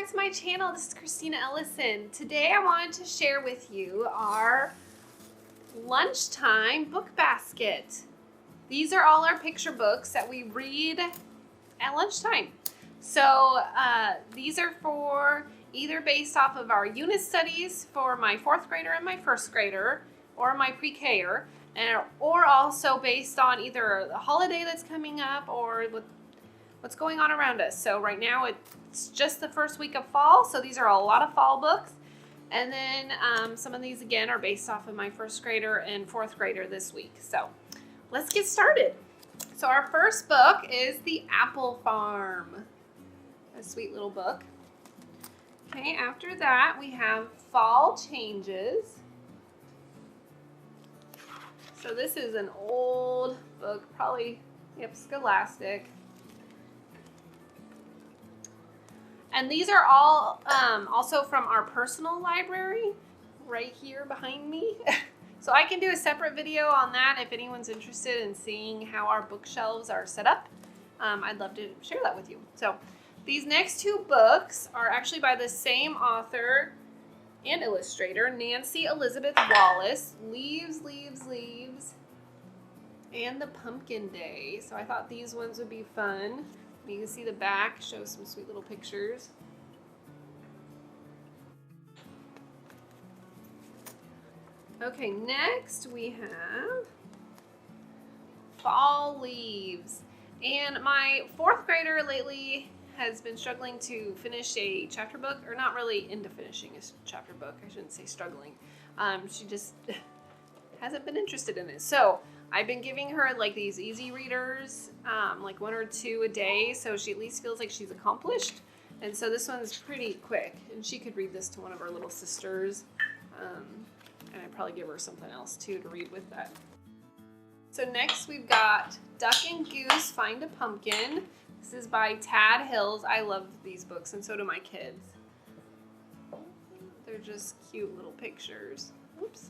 back to my channel. This is Christina Ellison. Today I wanted to share with you our lunchtime book basket. These are all our picture books that we read at lunchtime. So these are for either based off of our unit studies for my 4th grader and my 1st grader, or my pre-Ker, or also based on either the holiday that's coming up or what's going on around us. So right now it's just the first week of fall, so these are a lot of fall books. And then some of these again are based off of my 1st grader and 4th grader this week. So let's get started. So our first book is The Apple Farm. A sweet little book. Okay, after that we have Fall Changes. So this is an old book, probably, Scholastic. And these are all also from our personal library right here behind me. So I can do a separate video on that if anyone's interested in seeing how our bookshelves are set up. I'd love to share that with you. So these next two books are actually by the same author and illustrator, Nancy Elizabeth Wallace, Leaves, Leaves, Leaves, and The Pumpkin Day. So I thought these ones would be fun. You can see the back, shows some sweet little pictures. Okay, next we have Fall Leaves. And my 4th grader lately has been struggling to finish a chapter book, or not really into finishing a chapter book. I shouldn't say struggling. She just hasn't been interested in it. So I've been giving her like these easy readers, like 1 or 2 a day, so she at least feels like she's accomplished. And so this one's pretty quick, and she could read this to one of her little sisters. And I'd probably give her something else too to read with that. So next we've got Duck and Goose Find a Pumpkin. This is by Tad Hills. I love these books, and so do my kids. They're just cute little pictures. Oops.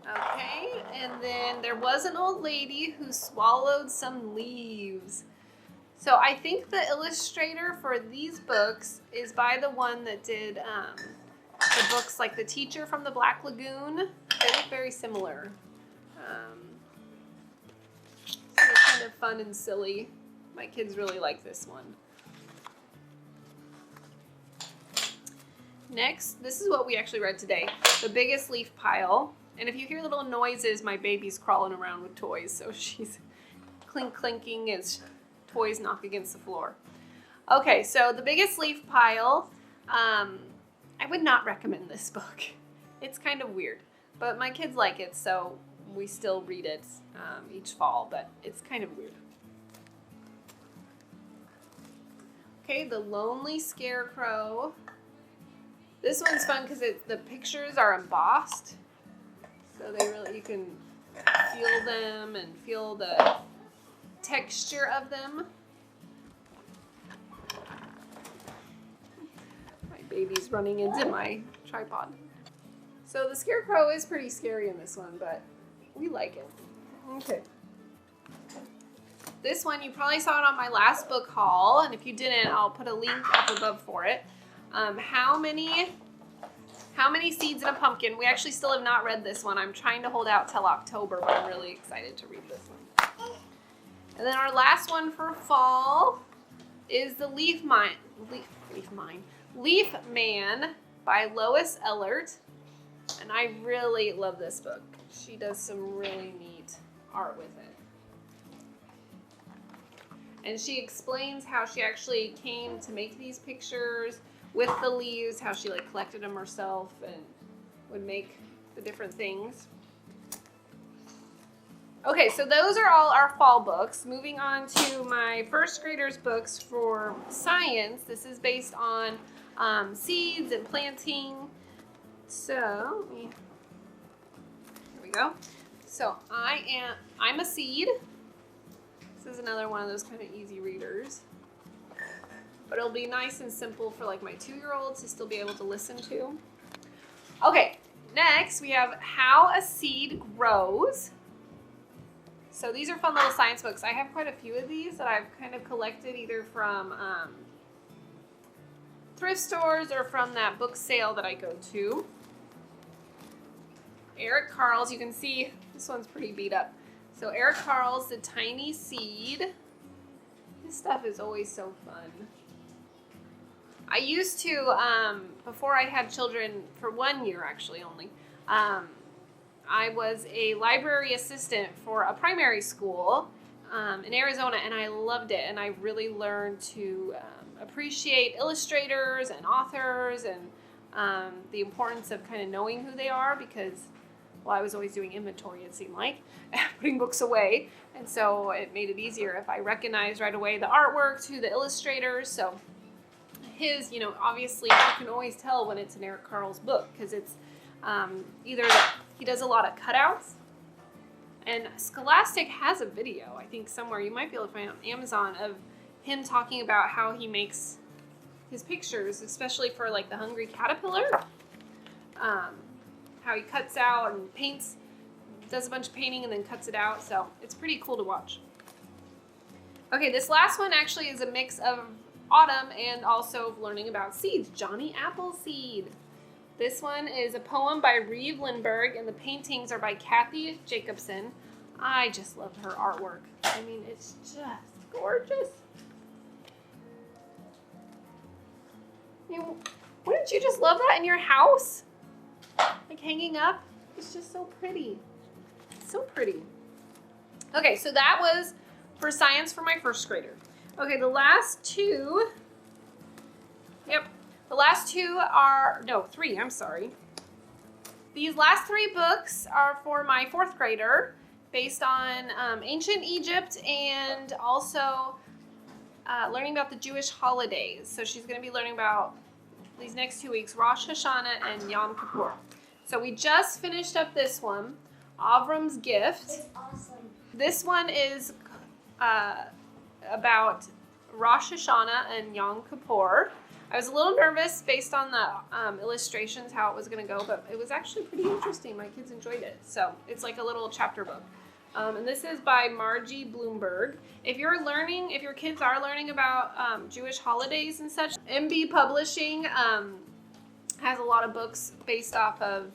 Okay, and then There Was an Old Lady Who Swallowed Some Leaves. So I think the illustrator for these books is by the one that did the books like The Teacher from the Black Lagoon. They look very similar. So they're kind of fun and silly. My kids really like this one. Next, this is what we actually read today. The Biggest Leaf Pile. And if you hear little noises, my baby's crawling around with toys, so she's clinking as toys knock against the floor. Okay, so The Biggest Leaf Pile. I would not recommend this book. It's kind of weird, but my kids like it, so we still read it each fall, but it's kind of weird. Okay, The Lonely Scarecrow. This one's fun because the pictures are embossed. So you can feel them and feel the texture of them. My baby's running into my tripod. So the scarecrow is pretty scary in this one, but we like it. Okay. This one, you probably saw it on my last book haul, and if you didn't, I'll put a link up above for it. How many seeds in a pumpkin? We actually still have not read this one. I'm trying to hold out till October, but I'm really excited to read this one. And then our last one for fall is The Leaf Man by Lois Ellert. And I really love this book. She does some really neat art with it. And she explains how she actually came to make these pictures with the leaves, how she collected them herself and would make the different things. Okay, so those are all our fall books. Moving on to my 1st graders books for science. This is based on seeds and planting. So, here we go. So I'm a seed. This is another one of those kind of easy readers. But it'll be nice and simple for my 2-year-olds to still be able to listen to. Okay, next we have How a Seed Grows. So these are fun little science books. I have quite a few of these that I've kind of collected either from thrift stores or from that book sale that I go to. Eric Carle's, you can see this one's pretty beat up. So Eric Carle's The Tiny Seed. This stuff is always so fun. I used to, before I had children, for 1 year actually only, I was a library assistant for a primary school in Arizona, and I loved it. And I really learned to appreciate illustrators and authors and the importance of kind of knowing who they are because, well, I was always doing inventory, it seemed like, putting books away. And so it made it easier if I recognized right away the artwork to the illustrators. So his, you know, obviously you can always tell when it's an Eric Carle's book because it's either that he does a lot of cutouts, and Scholastic has a video, I think somewhere, you might be able to find it on Amazon, of him talking about how he makes his pictures, especially for like the Hungry Caterpillar, how he cuts out and paints, does a bunch of painting and then cuts it out, so it's pretty cool to watch. Okay, this last one actually is a mix of autumn and also learning about seeds. Johnny Appleseed. This one is a poem by Reeve Lindbergh, and the paintings are by Kathy Jacobson. I just love her artwork. I mean, it's just gorgeous. Wouldn't you just love that in your house? Like hanging up? It's just so pretty. So pretty. Okay, so that was for science for my first grader. Okay, the last two. Yep. The last two are, no, three, I'm sorry. These last three books are for my fourth grader based on ancient Egypt and also learning about the Jewish holidays. So she's going to be learning about these next 2 weeks, Rosh Hashanah and Yom Kippur. So we just finished up this one, Avram's Gift. It's awesome. This one is about Rosh Hashanah and Yom Kippur. I was a little nervous based on the illustrations, how it was going to go, but it was actually pretty interesting. My kids enjoyed it. So it's like a little chapter book. And this is by Margie Bloomberg. If your kids are learning about Jewish holidays and such, MB Publishing has a lot of books based off of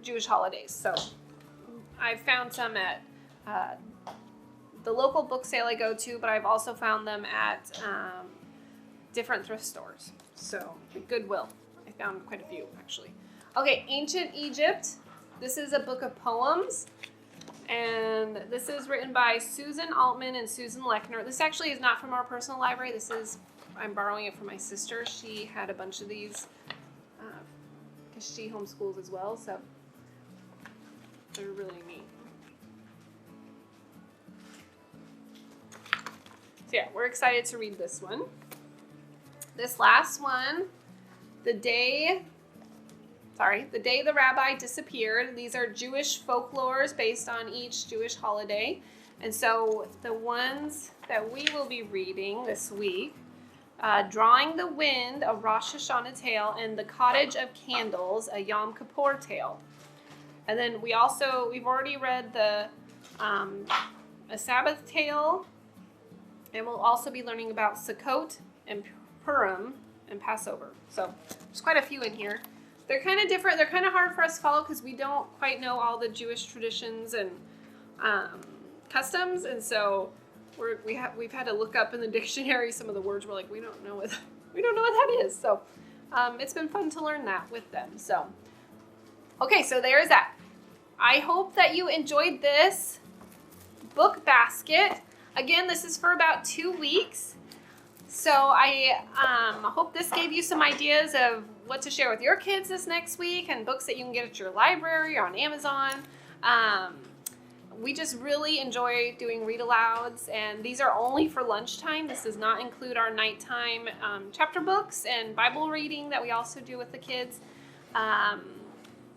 Jewish holidays. So I've found some at the local book sale I go to, but I've also found them at different thrift stores. So Goodwill, I found quite a few actually. Okay, Ancient Egypt. This is a book of poems, and this is written by Susan Altman and Susan Lechner. This actually is not from our personal library. I'm borrowing it from my sister. She had a bunch of these because she homeschools as well, so they're really neat. So yeah, we're excited to read this one. This last one, The Day the Rabbi Disappeared. These are Jewish folklores based on each Jewish holiday. And so the ones that we will be reading this week, Drawing the Wind, a Rosh Hashanah tale, and The Cottage of Candles, a Yom Kippur tale. And then we've already read a Sabbath tale, and we'll also be learning about Sukkot and Purim and Passover. So there's quite a few in here. They're kind of different. They're kind of hard for us to follow because we don't quite know all the Jewish traditions and customs, and so we've had to look up in the dictionary some of the words. We're like, we don't know what that is. So it's been fun to learn that with them. So okay, so there's that. I hope that you enjoyed this book basket. Again, this is for about 2 weeks. So I hope this gave you some ideas of what to share with your kids this next week and books that you can get at your library or on Amazon. We just really enjoy doing read alouds, and these are only for lunchtime. This does not include our nighttime chapter books and Bible reading that we also do with the kids. And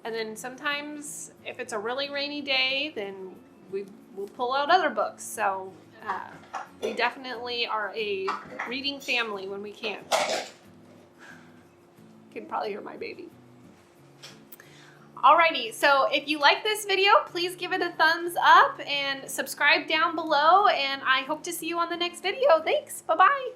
then sometimes if it's a really rainy day, then we'll pull out other books. So we definitely are a reading family when we can. You can probably hear my baby. Alrighty, so if you like this video, please give it a thumbs up and subscribe down below, and I hope to see you on the next video. Thanks, bye-bye.